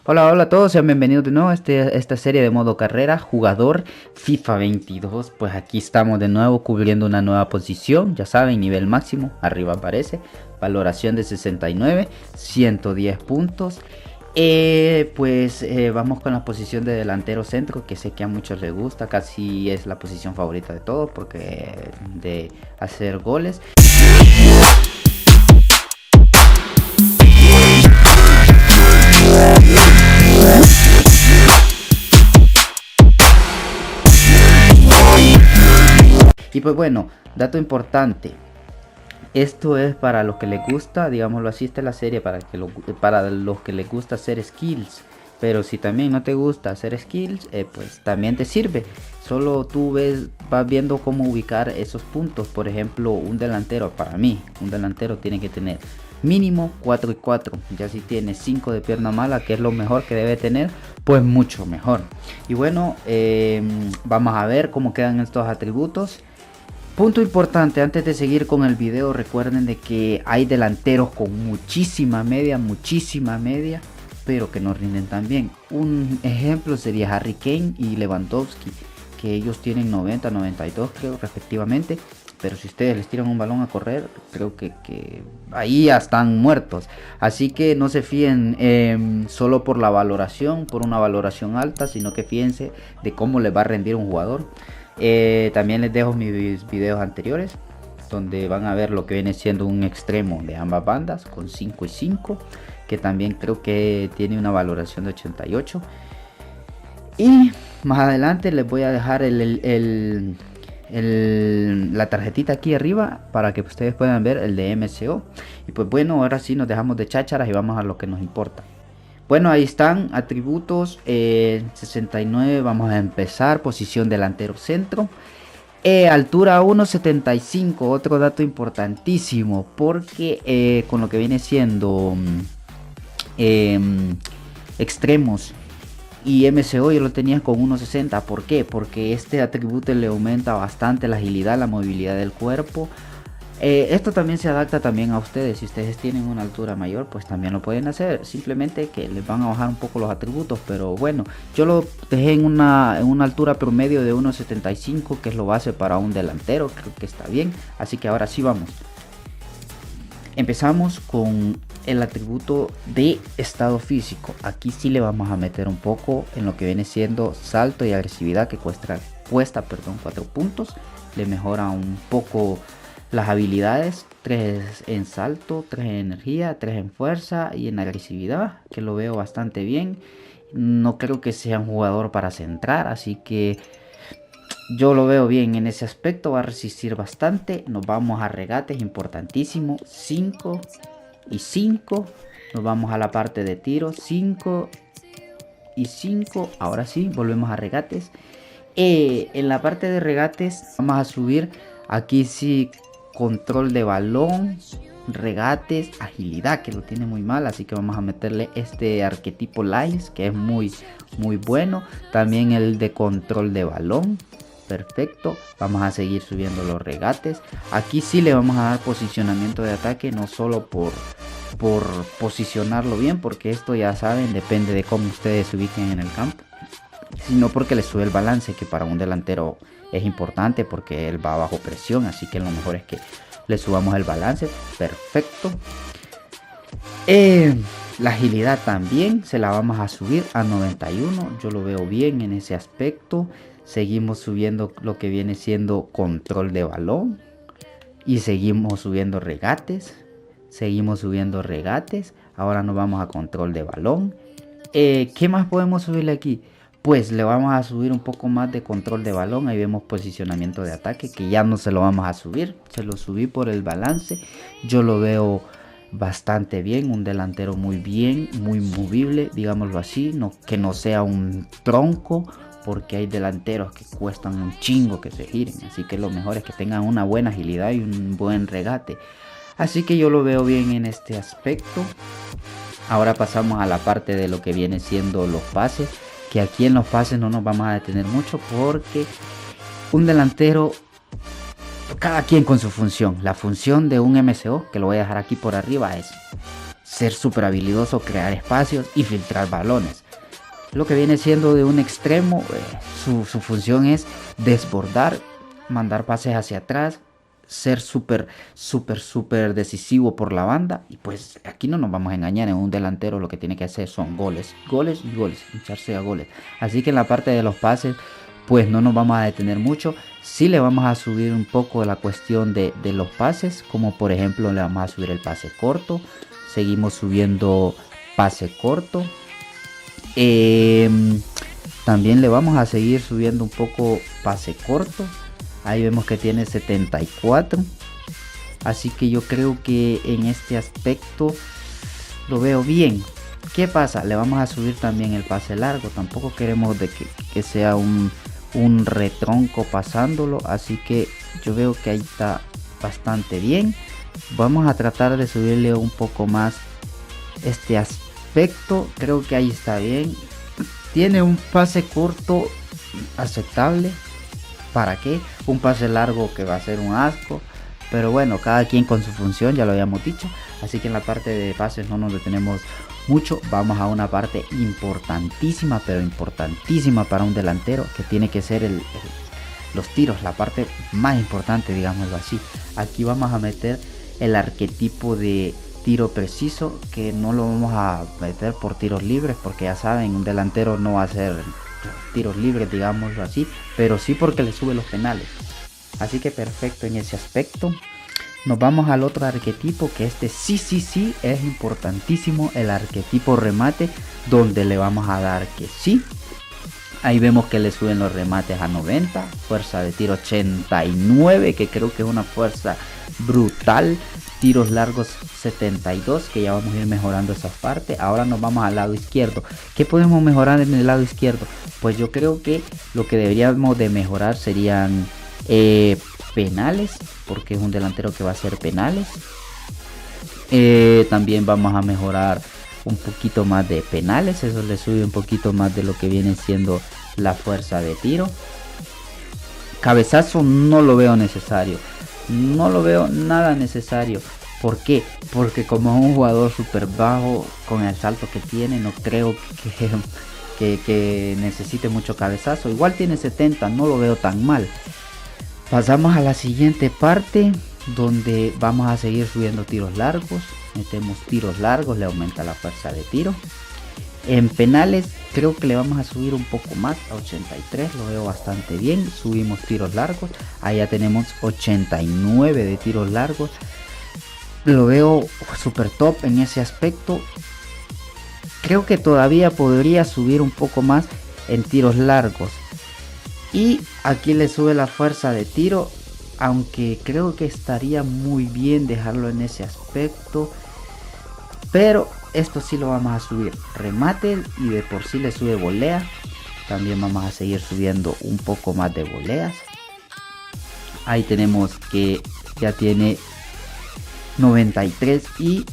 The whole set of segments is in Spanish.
Hola, hola a todos, sean bienvenidos de nuevo a esta serie de modo carrera, jugador FIFA 22. Pues aquí estamos de nuevo cubriendo una nueva posición, ya saben, nivel máximo, arriba aparece, valoración de 69, 110 puntos. Vamos con la posición de delantero centro, que sé que a muchos les gusta, casi es la posición favorita de todos porque de hacer goles. Y pues bueno, dato importante, esto es para los que les gusta, digámoslo así, esta es la serie para los que les gusta hacer skills. Pero si también no te gusta hacer skills, pues también te sirve. Solo tú vas viendo cómo ubicar esos puntos. Por ejemplo, un delantero, para mí, un delantero tiene que tener mínimo 4 y 4. Ya si tiene 5 de pierna mala, que es lo mejor que debe tener, pues mucho mejor. Y bueno, vamos a ver cómo quedan estos atributos. Punto importante, antes de seguir con el video, recuerden de que hay delanteros con muchísima media, pero que no rinden tan bien. Un ejemplo sería Harry Kane y Lewandowski, que ellos tienen 90, 92 creo respectivamente, pero si ustedes les tiran un balón a correr, creo que ahí ya están muertos. Así que no se fíen solo por la valoración, por una valoración alta, sino que fíjense de cómo les va a rendir un jugador. También les dejo mis videos anteriores, donde van a ver lo que viene siendo un extremo de ambas bandas con 5 y 5, que también creo que tiene una valoración de 88. Y más adelante les voy a dejar la tarjetita aquí arriba para que ustedes puedan ver el de MCO. Y pues bueno, ahora sí nos dejamos de chácharas y vamos a lo que nos importa. Bueno, ahí están atributos. 69, vamos a empezar. Posición delantero centro. Altura 1,75. Otro dato importantísimo, porque con lo que viene siendo extremos y MCO yo lo tenía con 1,60. ¿Por qué? Porque este atributo le aumenta bastante la agilidad, la movilidad del cuerpo. Esto también se adapta también a ustedes. Si ustedes tienen una altura mayor, pues también lo pueden hacer. Simplemente que les van a bajar un poco los atributos. Pero bueno, yo lo dejé en una altura promedio de 1,75, que es lo base para un delantero. Creo que está bien. Así que ahora sí vamos. Empezamos con el atributo de estado físico. Aquí sí le vamos a meter un poco en lo que viene siendo salto y agresividad, que cuesta 4 puntos. Le mejora un poco las habilidades, 3 en salto, 3 en energía, 3 en fuerza y en agresividad, que lo veo bastante bien. No creo que sea un jugador para centrar, así que yo lo veo bien en ese aspecto, va a resistir bastante. Nos vamos a regates, importantísimo, 5 y 5. Nos vamos a la parte de tiro, 5 y 5. Ahora sí, volvemos a regates. En la parte de regates vamos a subir, aquí sí, control de balón, regates, agilidad, que lo tiene muy mal, así que vamos a meterle este arquetipo Lines, que es muy bueno. También el de control de balón, perfecto. Vamos a seguir subiendo los regates. Aquí sí le vamos a dar posicionamiento de ataque, no solo por posicionarlo bien, porque esto ya saben, depende de cómo ustedes se ubiquen en el campo, sino porque le sube el balance, que para un delantero es importante porque él va bajo presión. Así que lo mejor es que le subamos el balance. Perfecto. La agilidad también se la vamos a subir a 91. Yo lo veo bien en ese aspecto. Seguimos subiendo lo que viene siendo control de balón, y seguimos subiendo regates. Ahora nos vamos a control de balón. ¿Qué más podemos subirle aquí? Pues le vamos a subir un poco más de control de balón. Ahí vemos posicionamiento de ataque, que ya no se lo vamos a subir, se lo subí por el balance. Yo lo veo bastante bien, un delantero muy bien, muy movible, digámoslo así, que no sea un tronco, porque hay delanteros que cuestan un chingo que se giren. Así que lo mejor es que tengan una buena agilidad y un buen regate. Así que yo lo veo bien en este aspecto. Ahora pasamos a la parte de lo que viene siendo los pases, que aquí en los pases no nos vamos a detener mucho, porque un delantero, cada quien con su función. La función de un MCO, que lo voy a dejar aquí por arriba, es ser súper habilidoso, crear espacios y filtrar balones. Lo que viene siendo de un extremo, su función es desbordar, mandar pases hacia atrás, ser súper decisivo por la banda. Y pues aquí no nos vamos a engañar, en un delantero lo que tiene que hacer son goles, goles y goles, hincharse a goles. Así que en la parte de los pases pues no nos vamos a detener mucho. Sí le vamos a subir un poco la cuestión de los pases, como por ejemplo le vamos a subir el pase corto. Seguimos subiendo pase corto. También le vamos a seguir subiendo un poco pase corto. Ahí vemos que tiene 74. Así que yo creo que en este aspecto lo veo bien. ¿Qué pasa? Le vamos a subir también el pase largo. Tampoco queremos de que sea un retronco pasándolo. Así que yo veo que ahí está bastante bien. Vamos a tratar de subirle un poco más este aspecto. Creo que ahí está bien. Tiene un pase corto aceptable. ¿Para qué? Un pase largo que va a ser un asco. Pero bueno, cada quien con su función, ya lo habíamos dicho. Así que en la parte de pases no nos detenemos mucho. Vamos a una parte importantísima, pero importantísima para un delantero, que tiene que ser los tiros, la parte más importante, digámoslo así. Aquí vamos a meter el arquetipo de tiro preciso, que no lo vamos a meter por tiros libres, porque ya saben, un delantero no va a hacer tiros libres, digámoslo así, pero sí porque le sube los penales. Así que perfecto en ese aspecto. Nos vamos al otro arquetipo, que sí es importantísimo, el arquetipo remate, donde le vamos a dar que sí. Ahí vemos que le suben los remates a 90, fuerza de tiro 89, que creo que es una fuerza brutal. Tiros largos 72, que ya vamos a ir mejorando esa parte. Ahora nos vamos al lado izquierdo. ¿Qué podemos mejorar en el lado izquierdo? Pues yo creo que lo que deberíamos de mejorar serían penales, porque es un delantero que va a hacer penales. También vamos a mejorar un poquito más de penales, eso le sube un poquito más de lo que viene siendo la fuerza de tiro. Cabezazo no lo veo necesario, no lo veo nada necesario. ¿Por qué? Porque como es un jugador súper bajo, con el salto que tiene, no creo que necesite mucho cabezazo. Igual tiene 70, no lo veo tan mal. Pasamos a la siguiente parte, donde vamos a seguir subiendo tiros largos. Metemos tiros largos, le aumenta la fuerza de tiro. En penales creo que le vamos a subir un poco más, a 83, lo veo bastante bien. Subimos tiros largos, ahí ya tenemos 89 de tiros largos. Lo veo super top en ese aspecto. Creo que todavía podría subir un poco más en tiros largos. Y aquí le sube la fuerza de tiro, aunque creo que estaría muy bien dejarlo en ese aspecto. Pero esto sí lo vamos a subir. Remate, y de por sí le sube volea. También vamos a seguir subiendo un poco más de voleas. Ahí tenemos que ya tiene 93 y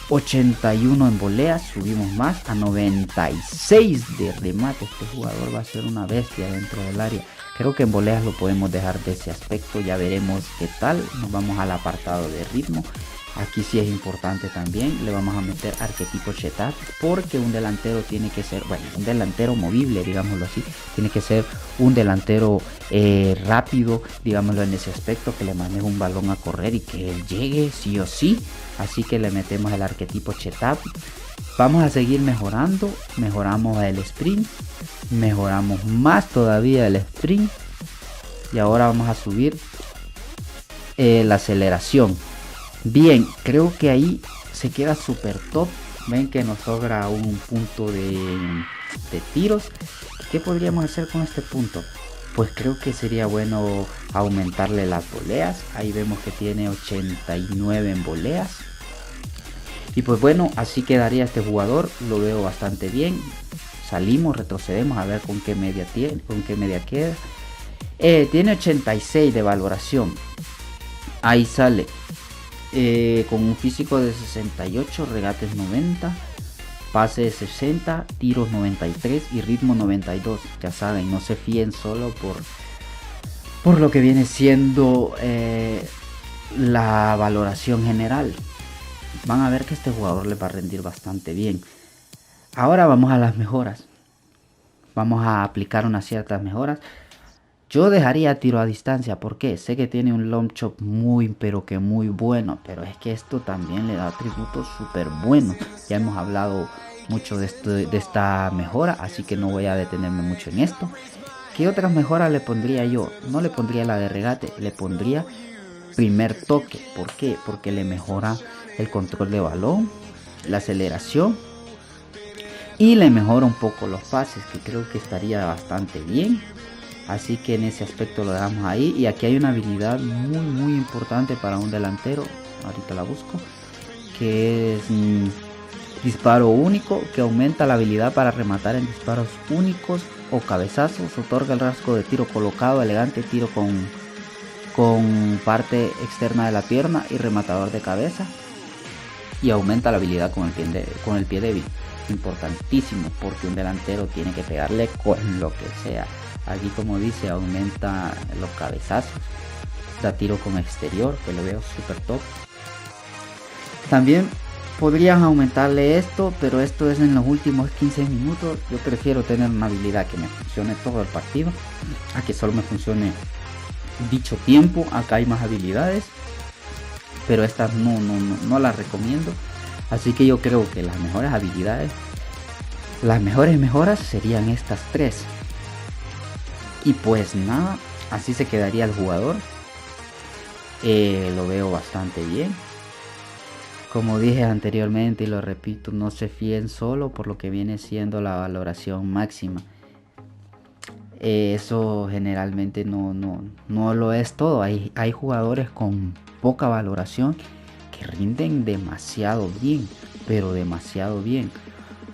81 en voleas. Subimos más a 96 de remate. Este jugador va a ser una bestia dentro del área. Creo que en voleas lo podemos dejar de ese aspecto. Ya veremos qué tal. Nos vamos al apartado de ritmo. Aquí sí es importante también. Le vamos a meter arquetipo Chetap, porque un delantero tiene que ser, bueno, un delantero movible, digámoslo así. Tiene que ser un delantero rápido, digámoslo en ese aspecto, que le maneje un balón a correr y que él llegue sí o sí. Así que le metemos el arquetipo Chetap. Vamos a seguir mejorando. Mejoramos el sprint. Mejoramos más todavía el sprint. Y ahora vamos a subir la aceleración. Bien, creo que ahí se queda súper top. Ven que nos sobra un punto de tiros. ¿Qué podríamos hacer con este punto? Pues creo que sería bueno aumentarle las voleas. Ahí vemos que tiene 89 en voleas. Y pues bueno, así quedaría este jugador. Lo veo bastante bien. Salimos, retrocedemos a ver con qué media tiene, con qué media queda. Tiene 86 de valoración. Ahí sale. Con un físico de 68, regates 90, pase de 60, tiros 93 y ritmo 92. Ya saben, no se fíen solo por lo que viene siendo la valoración general. van a ver que este jugador les va a rendir bastante bien. Ahora vamos a las mejoras. Vamos a aplicar unas ciertas mejoras. Yo dejaría tiro a distancia porque sé que tiene un long chop muy pero que muy bueno, pero es que esto también le da atributos súper buenos. Ya hemos hablado mucho de esta mejora, así que no voy a detenerme mucho en esto. ¿Qué otras mejoras le pondría yo? No le pondría la de regate, le pondría primer toque. ¿Por qué? Porque le mejora el control de balón, la aceleración y le mejora un poco los pases, que creo que estaría bastante bien. Así que en ese aspecto lo dejamos ahí. Y aquí hay una habilidad muy importante para un delantero. Ahorita la busco. Que es disparo único. Que aumenta la habilidad para rematar en disparos únicos o cabezazos. Otorga el rasgo de tiro colocado. Elegante tiro con parte externa de la pierna y rematador de cabeza. Y aumenta la habilidad con el pie débil. Importantísimo porque un delantero tiene que pegarle con lo que sea. Aquí como dice aumenta los cabezazos, da tiro con exterior, que lo veo súper top. También podrían aumentarle esto, pero esto es en los últimos 15 minutos. Yo prefiero tener una habilidad que me funcione todo el partido a que solo me funcione dicho tiempo. Acá hay más habilidades, pero estas no las recomiendo. Así que yo creo que las mejores habilidades, las mejores mejoras serían estas tres. Y pues nada, así se quedaría el jugador. Lo veo bastante bien. Como dije anteriormente y lo repito, no se fíen solo por lo que viene siendo la valoración máxima. Eso generalmente no lo es todo. Hay jugadores con poca valoración que rinden demasiado bien, pero demasiado bien.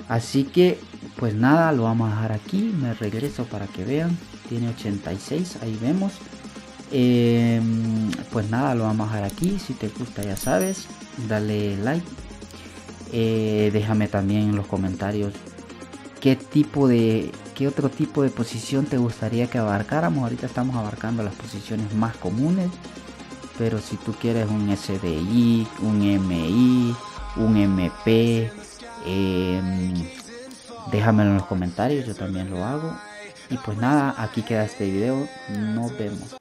Así que pues nada, lo vamos a dejar aquí. Me regreso para que vean. Tiene 86, ahí vemos. Pues nada, lo vamos a dejar aquí. Si te gusta, ya sabes, dale like. Déjame también en los comentarios qué otro tipo de posición te gustaría que abarcáramos. Ahorita estamos abarcando las posiciones más comunes, pero si tú quieres un SDI, un MI, un MP, déjamelo en los comentarios, yo también lo hago. Y pues nada, aquí queda este video, nos vemos.